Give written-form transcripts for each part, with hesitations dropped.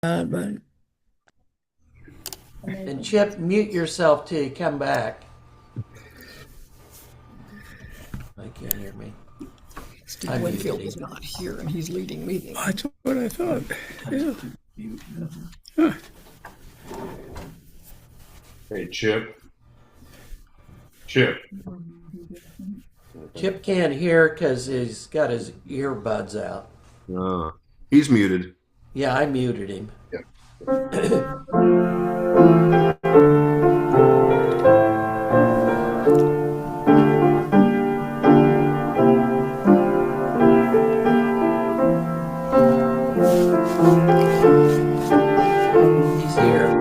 but And Chip, mute yourself till you come back. I can't hear me. Steve I muted Winfield him. is not here, and he's leading meetings. That's what I thought. Yeah. Huh. Hey, Chip. Chip. Chip can't hear because he's got his earbuds out. He's muted. Yeah, I muted him. Yeah. He's here.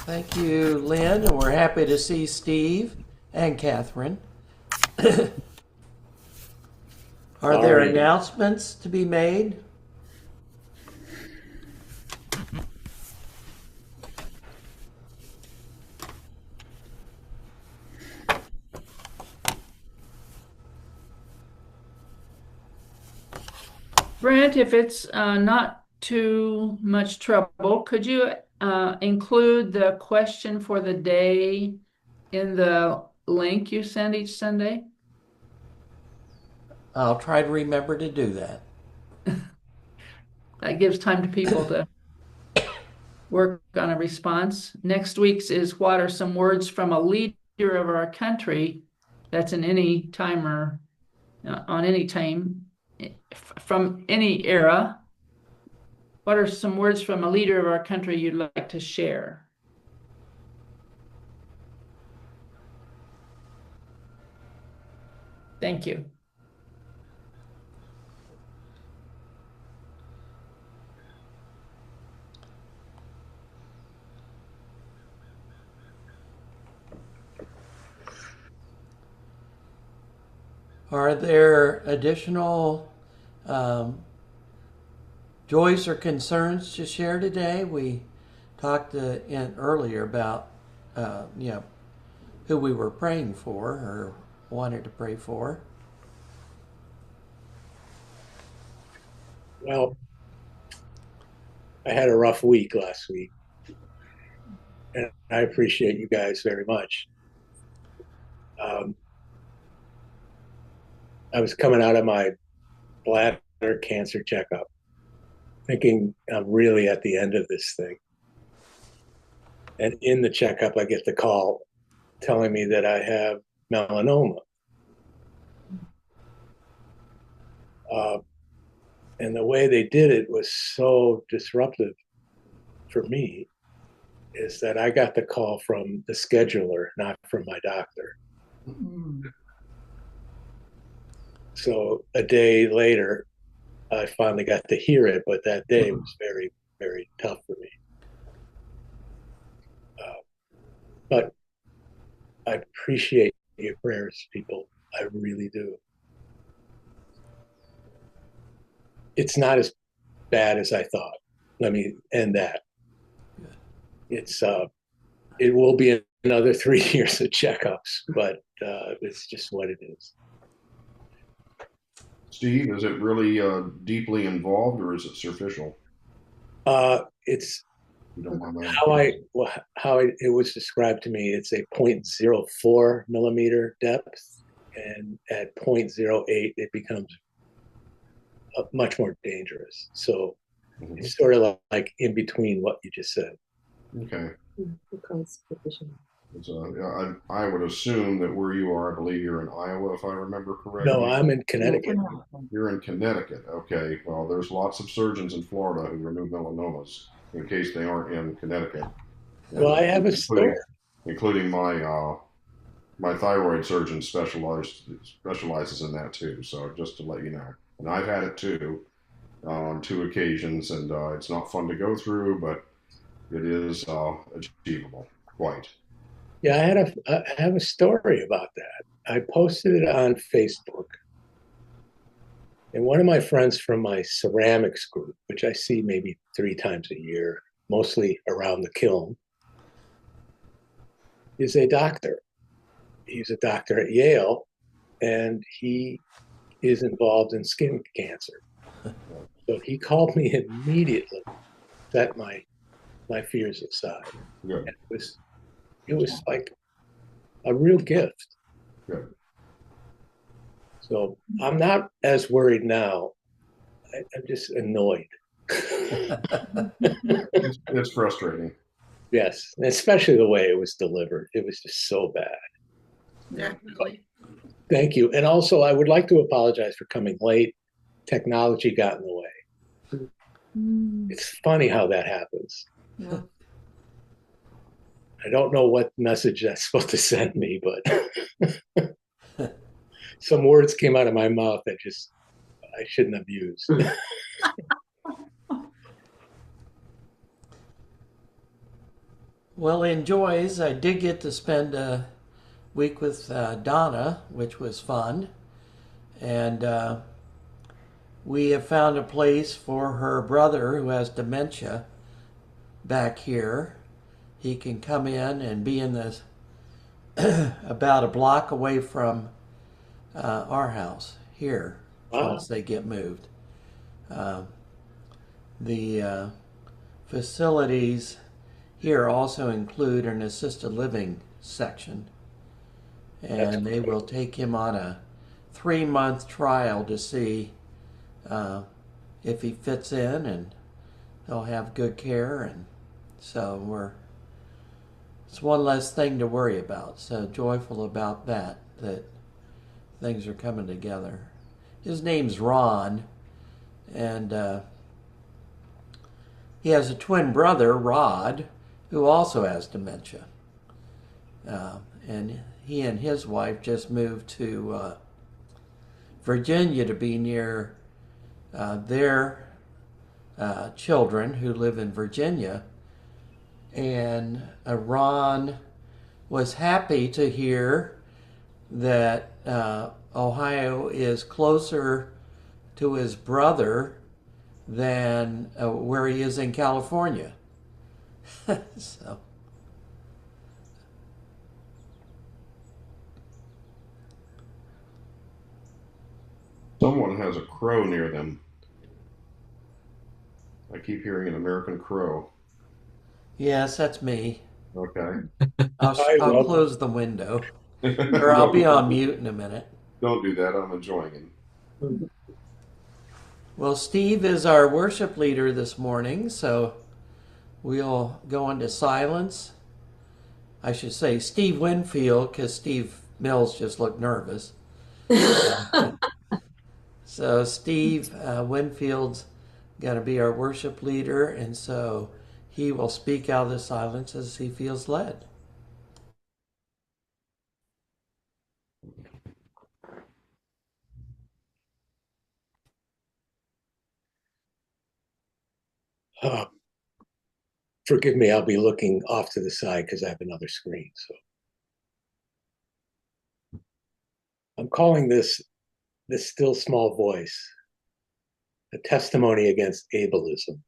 Thank you, Lynn, and we're happy to see Steve and Catherine. Are there announcements to be made? Brent, if it's not too much trouble, could you include the question for the day in the link you send each Sunday? I'll try to remember to do that. That gives time to people to work on a response. Next week's is what are some words from a leader of our country that's in any time or on any time from any era. What are some words from a leader of our country you'd like to share? Thank you. Are there additional joys or concerns to share today? We talked earlier about who we were praying for or wanted to pray for. Well, I had a rough week last week, and I appreciate you guys very much. Um, I was coming out of my bladder cancer checkup, thinking I'm really at the end of this thing. And in the checkup, I get the call telling me that I have melanoma. Uh, and the way they did it was so disruptive for me is that I got the call from the scheduler, not from my doctor. So a day later, I finally got to hear it, but that day was very, very tough for me. But I appreciate your prayers, people. I really do. It's not as bad as I thought. Let me end that. It's it will be another 3 years of checkups, but it's just what it is. Steve, is it really deeply involved or is it superficial? It's You don't mind my how it was described to me. It's a 0.04 millimeter depth, and at 0.08 it becomes much more dangerous. So Mhm. it's sort of like in between what you just said. Okay. Because superficial. Yeah, I would assume that where you are, I believe you're in Iowa, if I remember correctly. No, I'm in Connecticut. You're in Connecticut. Okay. Well, there's lots of surgeons in Florida who remove melanomas in case they aren't in Connecticut. Well, I have a story. Including my thyroid surgeon specializes in that too. So just to let you know, and I've had it too on 2 occasions, and it's not fun to go through, but it is achievable. Quite. Yeah, I have a story about that. I posted it on Facebook, and one of my friends from my ceramics group, which I see maybe 3 times a year, mostly around the kiln, is a doctor. He's a doctor at Yale, and he is involved in skin cancer. So he called me immediately, set my fears aside. Good. And it was like a real gift. Good. So I'm not as worried now. I'm just annoyed. It's frustrating. Yes, especially the way it was delivered. It was just so bad. Definitely. Thank you. And also, I would like to apologize for coming late. Technology got in the way. It's funny how that happens. Yeah. I don't know what message that's supposed to send me, but some words came out of my mouth that just I shouldn't have used. Well, enjoys. I did get to spend a week with Donna, which was fun. And we have found a place for her brother who has dementia back here. He can come in and be in this about a block away from our house here once they get moved. The facilities here also include an assisted living section, and they will take him on a 3-month trial to see if he fits in, and they'll have good care, and so it's one less thing to worry about. So joyful about that things are coming together. His name's Ron, and he has a twin brother, Rod, who also has dementia. And he and his wife just moved to Virginia to be near their children who live in Virginia. And Ron was happy to hear that Ohio is closer to his brother than where he is in California. So. Someone has a crow near them. I keep hearing an American crow. Yes, that's me. Okay. I'll close the window, or I'll be on mute in a minute. Don't do that. I'm enjoying it. Well, Steve is our worship leader this morning, so we'll go into silence. I should say Steve Winfield, because Steve Mills just looked nervous. So Steve Winfield's going to be our worship leader, and so he will speak out of the silence as he feels led. Uh, Forgive me, I'll be looking off to the side because I have another screen. So I'm calling this still small voice a testimony against ableism.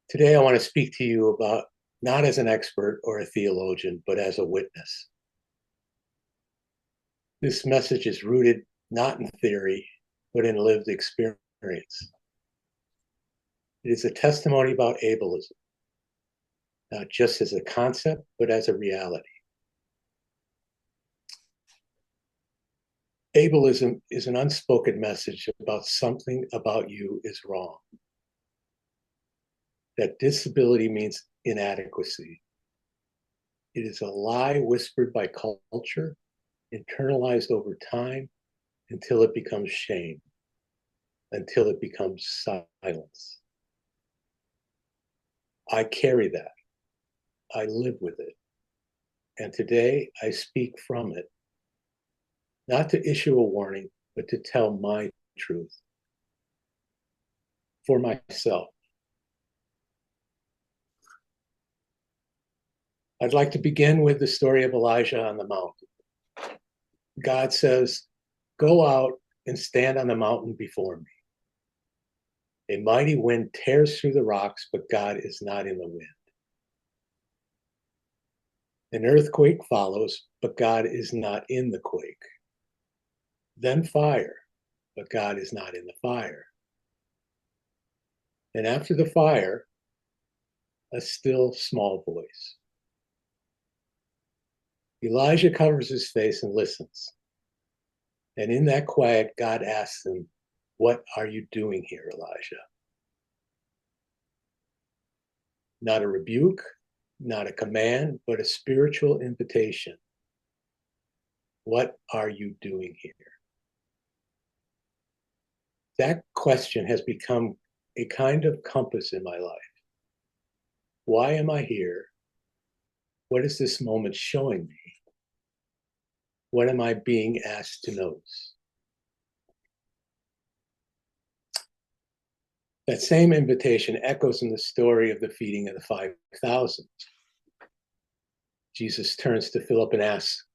Today, I want to speak to you about not as an expert or a theologian, but as a witness. This message is rooted not in theory, but in lived experience. It is a testimony about ableism, not just as a concept, but as a reality. Ableism is an unspoken message about something about you is wrong. That disability means inadequacy. It is a lie whispered by culture, internalized over time, until it becomes shame, until it becomes silence. I carry that. I live with it. And today I speak from it, not to issue a warning, but to tell my truth for myself. I'd like to begin with the story of Elijah on the mountain. God says, "Go out and stand on the mountain before me." A mighty wind tears through the rocks, but God is not in the wind. An earthquake follows, but God is not in the quake. Then fire, but God is not in the fire. And after the fire, a still small voice. Elijah covers his face and listens. And in that quiet, God asks him, "What are you doing here, Elijah?" Not a rebuke, not a command, but a spiritual invitation. What are you doing here? That question has become a kind of compass in my life. Why am I here? What is this moment showing me? What am I being asked to notice? That same invitation echoes in the story of the feeding of the 5,000. Jesus turns to Philip and asks,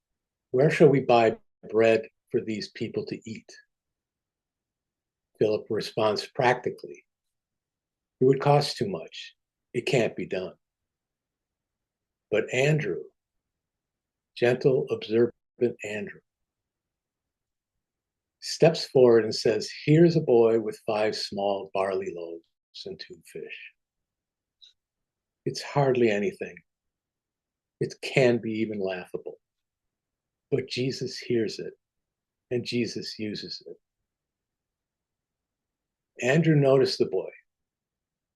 "Where shall we buy bread for these people to eat?" Philip responds practically, "It would cost too much. It can't be done." But Andrew, gentle, observant Andrew, steps forward and says, "Here's a boy with 5 small barley loaves and 2 fish. It's hardly anything. It can be even laughable. But Jesus hears it, and Jesus uses it." Andrew noticed the boy.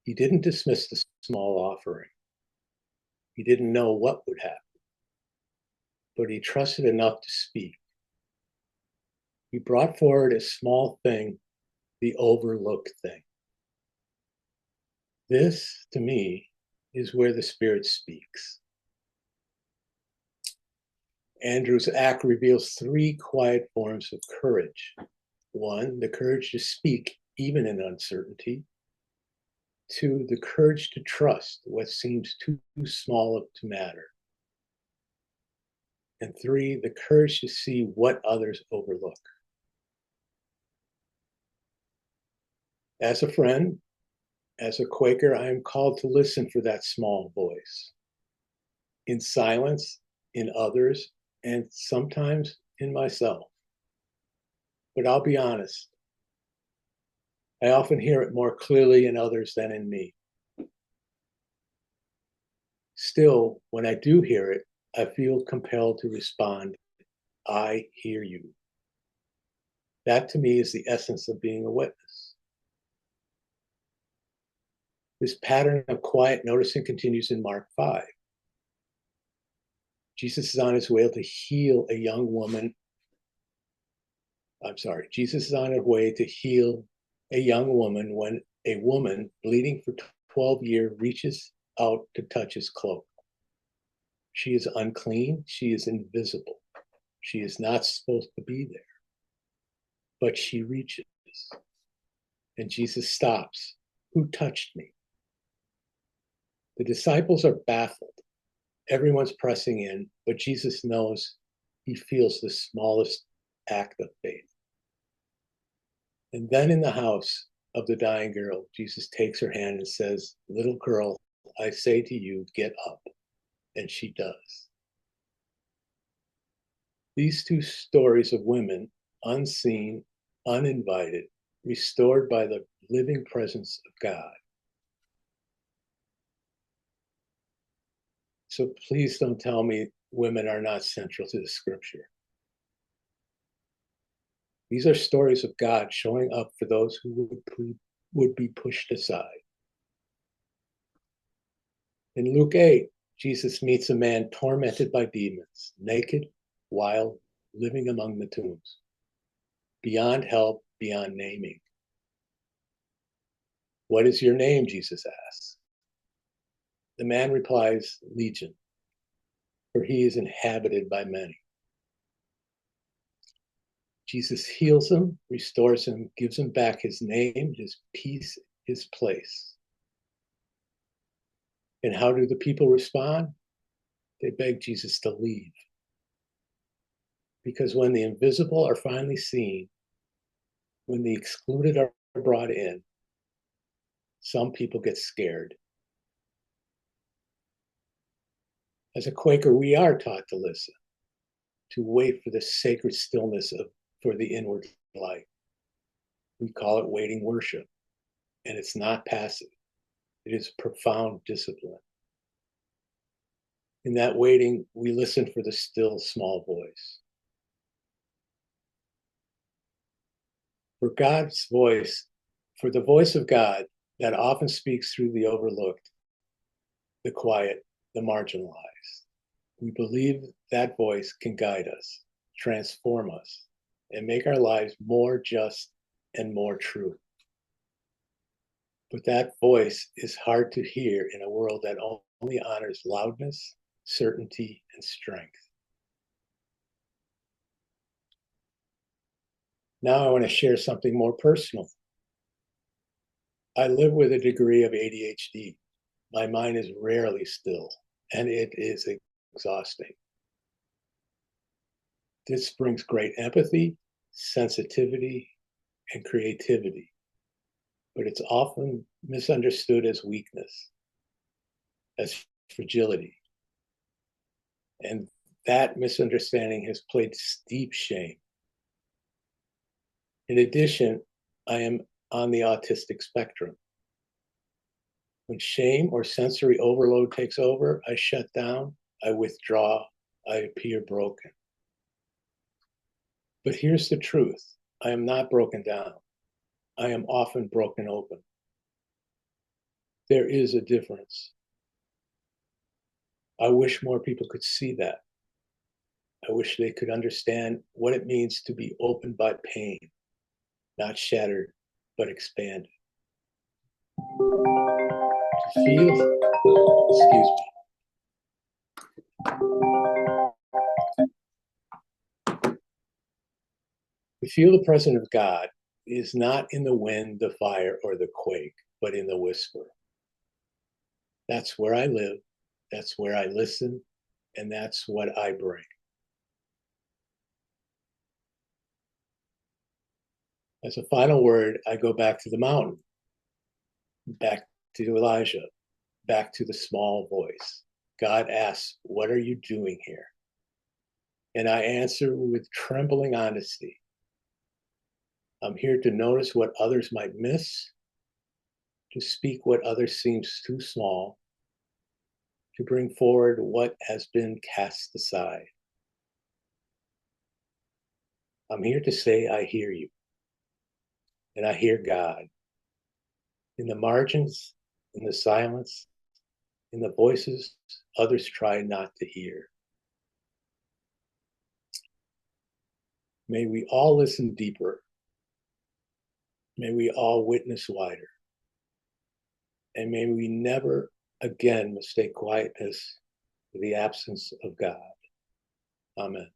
He didn't dismiss the small offering. He didn't know what would happen, but he trusted enough to speak. He brought forward a small thing, the overlooked thing. This, to me, is where the Spirit speaks. Andrew's act reveals 3 quiet forms of courage. 1, the courage to speak even in uncertainty. 2, the courage to trust what seems too small to matter. And 3, the courage to see what others overlook. As a friend, as a Quaker, I am called to listen for that small voice. In silence, in others, and sometimes in myself. But I'll be honest, I often hear it more clearly in others than in me. Still, when I do hear it, I feel compelled to respond, "I hear you." That to me is the essence of being a witness. This pattern of quiet noticing continues in Mark 5. Jesus is on his way to heal a young woman. Jesus is on his way to heal a young woman when a woman bleeding for 12 years reaches out to touch his cloak. She is unclean. She is invisible. She is not supposed to be there. But she reaches. And Jesus stops. Who touched me? The disciples are baffled. Everyone's pressing in, but Jesus knows he feels the smallest act of faith. And then in the house of the dying girl, Jesus takes her hand and says, little girl, I say to you, get up. And she does. These two stories of women, unseen, uninvited, restored by the living presence of God. So please don't tell me women are not central to the scripture. These are stories of God showing up for those who would be pushed aside. In Luke 8, Jesus meets a man tormented by demons, naked, wild, living among the tombs, beyond help, beyond naming. What is your name? Jesus asks. The man replies, Legion, for he is inhabited by many. Jesus heals him, restores him, gives him back his name, his peace, his place. And how do the people respond? They beg Jesus to leave. Because when the invisible are finally seen, when the excluded are brought in, some people get scared. As a Quaker, we are taught to listen, to wait for the sacred stillness for the inward light. We call it waiting worship, and it's not passive. It is profound discipline. In that waiting, we listen for the still small voice. For God's voice, for the voice of God that often speaks through the overlooked, the quiet, the marginalized. We believe that voice can guide us, transform us, and make our lives more just and more true. But that voice is hard to hear in a world that only honors loudness, certainty, and strength. Now I want to share something more personal. I live with a degree of ADHD. My mind is rarely still, and it is exhausting. This brings great empathy, sensitivity, and creativity, but it's often misunderstood as weakness, as fragility. And that misunderstanding has placed deep shame. In addition, I am on the autistic spectrum. When shame or sensory overload takes over, I shut down, I withdraw, I appear broken. But here's the truth. I am not broken down. I am often broken open. There is a difference. I wish more people could see that. I wish they could understand what it means to be opened by pain, not shattered, but expanded. To feel, excuse me. To feel the presence of God is not in the wind, the fire, or the quake, but in the whisper. That's where I live, that's where I listen, and that's what I bring. As a final word, I go back to the mountain, back to Elijah, back to the small voice. God asks, what are you doing here? And I answer with trembling honesty. I'm here to notice what others might miss, to speak what others seems too small, to bring forward what has been cast aside. I'm here to say, I hear you. And I hear God. In the margins, in the silence, in the voices others try not to hear. May we all listen deeper. May we all witness wider. And may we never again mistake quietness for the absence of God. Amen.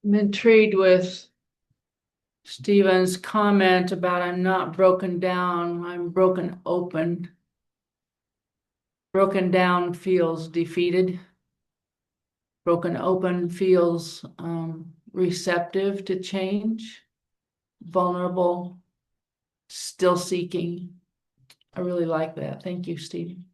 I'm intrigued with Stephen's comment about I'm not broken down, I'm broken open. Broken down feels defeated. Broken open feels receptive to change, vulnerable, still seeking. I really like that. Thank you, Stephen.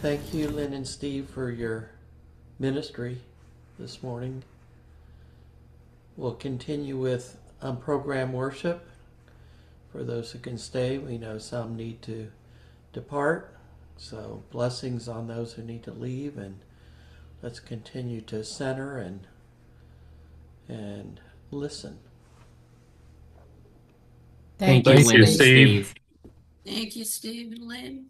Thank you, Lynn and Steve, for your ministry this morning. We'll continue with program worship. For those who can stay, we know some need to depart. So blessings on those who need to leave, and let's continue to center and listen. Thank you, Thank Lynn you, and Steve. Steve. Thank you, Steve and Lynn.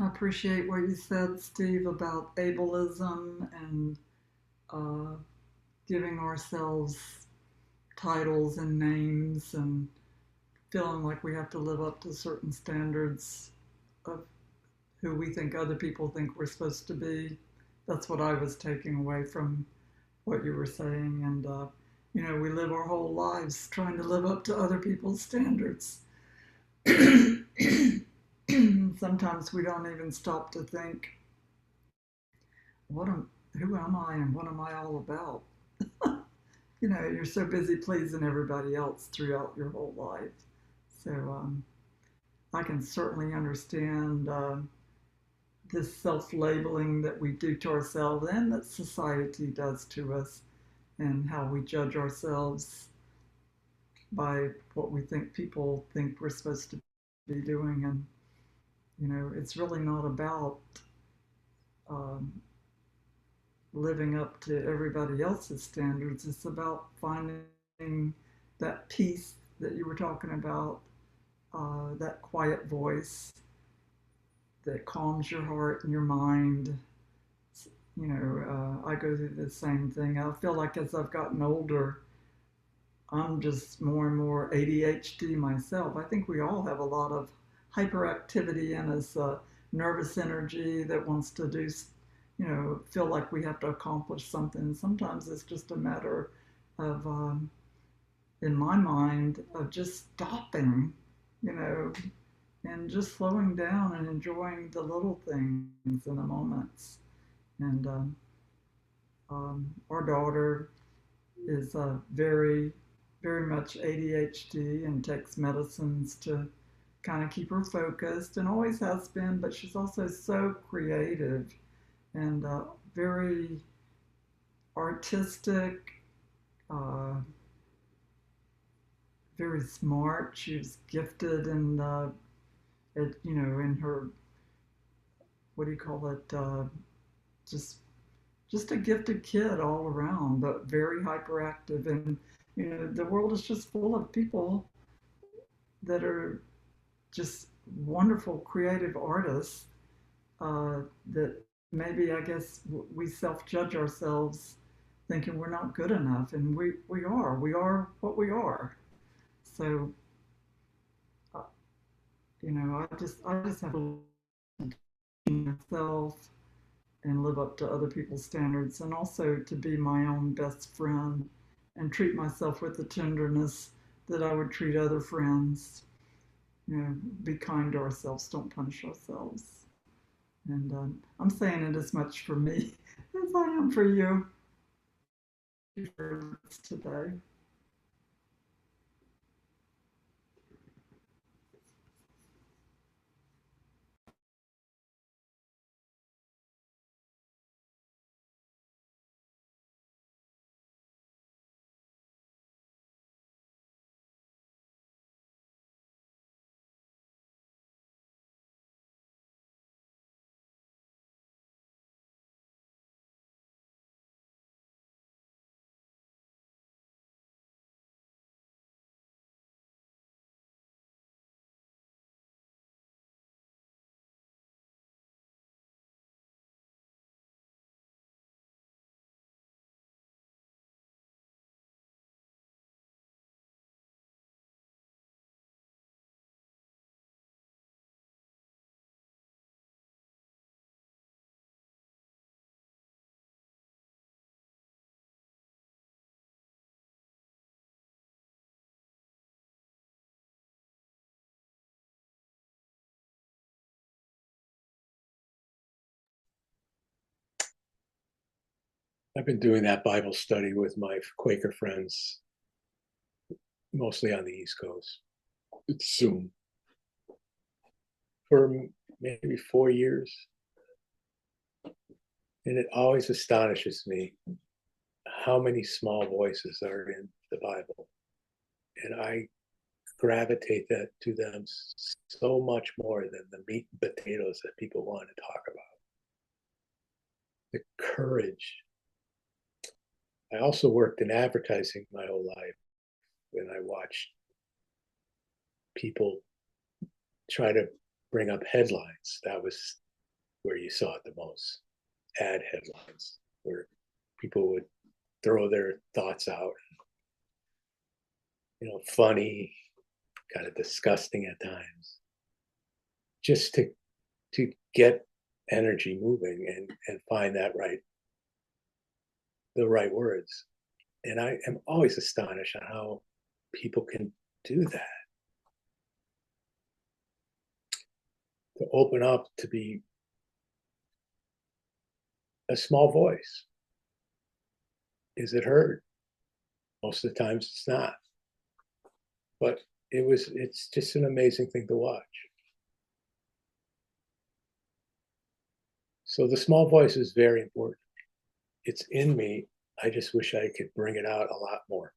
I appreciate what you said, Steve, about ableism and uh, giving ourselves titles and names and feeling like we have to live up to certain standards of who we think other people think we're supposed to be. That's what I was taking away from what you were saying. And, we live our whole lives trying to live up to other people's standards. Sometimes we don't even stop to think, who am I and what am I all about? You're so busy pleasing everybody else throughout your whole life. So I can certainly understand this self-labeling that we do to ourselves and that society does to us, and how we judge ourselves by what we think people think we're supposed to be doing. And it's really not about um, living up to everybody else's standards. It's about finding that peace that you were talking about, that quiet voice that calms your heart and your mind. I go through the same thing. I feel like as I've gotten older, I'm just more and more ADHD myself. I think we all have a lot of hyperactivity in us, nervous energy that wants to do, feel like we have to accomplish something. Sometimes it's just a matter of, in my mind, of just stopping, you know, and just slowing down and enjoying the little things in the moments. And our daughter is very, very much ADHD and takes medicines to kind of keep her focused, and always has been, but she's also so creative and very artistic, uh, very smart. She was gifted in, in her, what do you call it, just just a gifted kid all around, but very hyperactive. And the world is just full of people that are just wonderful creative artists, that maybe, I guess, we self-judge ourselves thinking we're not good enough, and we are what we are. So uh, I just have to myself and live up to other people's standards, and also to be my own best friend and treat myself with the tenderness that I would treat other friends. Be kind to ourselves, don't punish ourselves. And I'm saying it as much for me as I am for you today. I've been doing that Bible study with my Quaker friends, mostly on the East Coast. It's Zoom for maybe 4 years. And it always astonishes me how many small voices are in the Bible. And I gravitate that to them so much more than the meat and potatoes that people want to talk about. The courage. I also worked in advertising my whole life, and I watched people try to bring up headlines. That was where you saw it the most. Ad headlines where people would throw their thoughts out, funny, kind of disgusting at times, just to get energy moving and find the right words. And I am always astonished at how people can do that. To open up to be a small voice. Is it heard? Most of the times it's not. But it's just an amazing thing to watch. So the small voice is very important. It's in me. I just wish I could bring it out a lot more.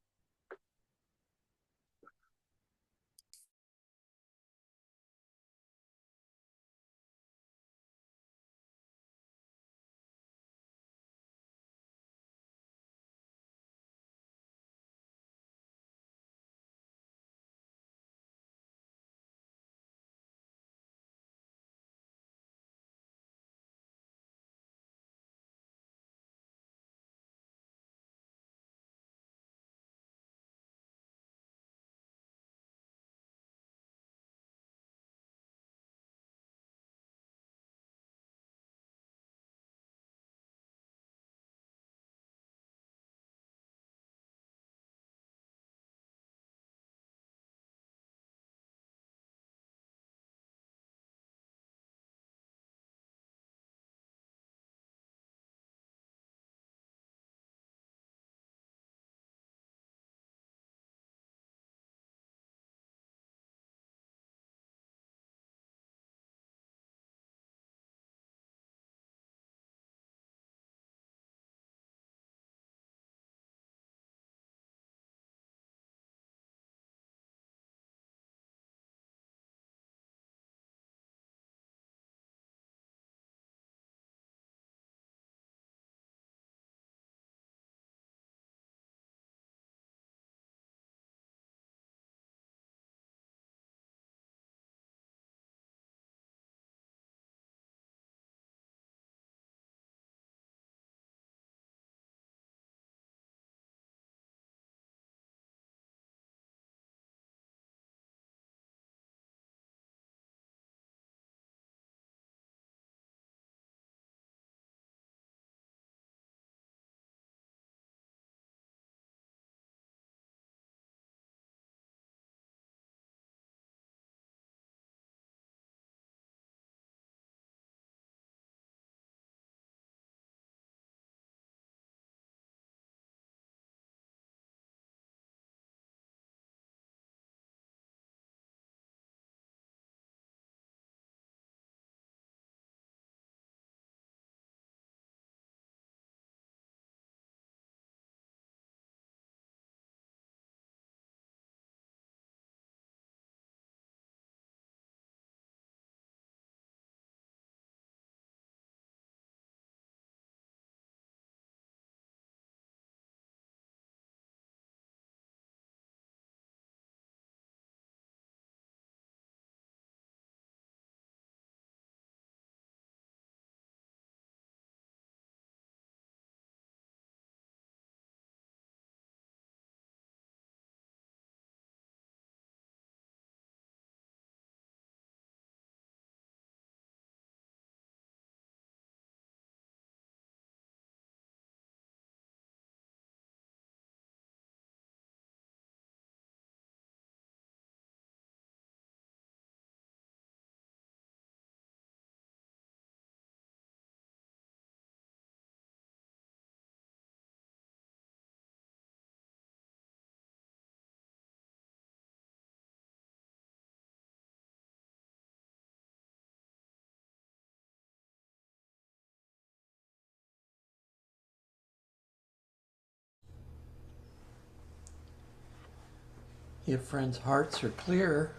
If friends' hearts are clear,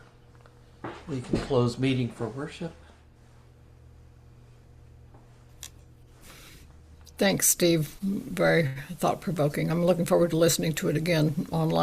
we can close meeting for worship. Thanks, Steve. Very thought-provoking. I'm looking forward to listening to it again online.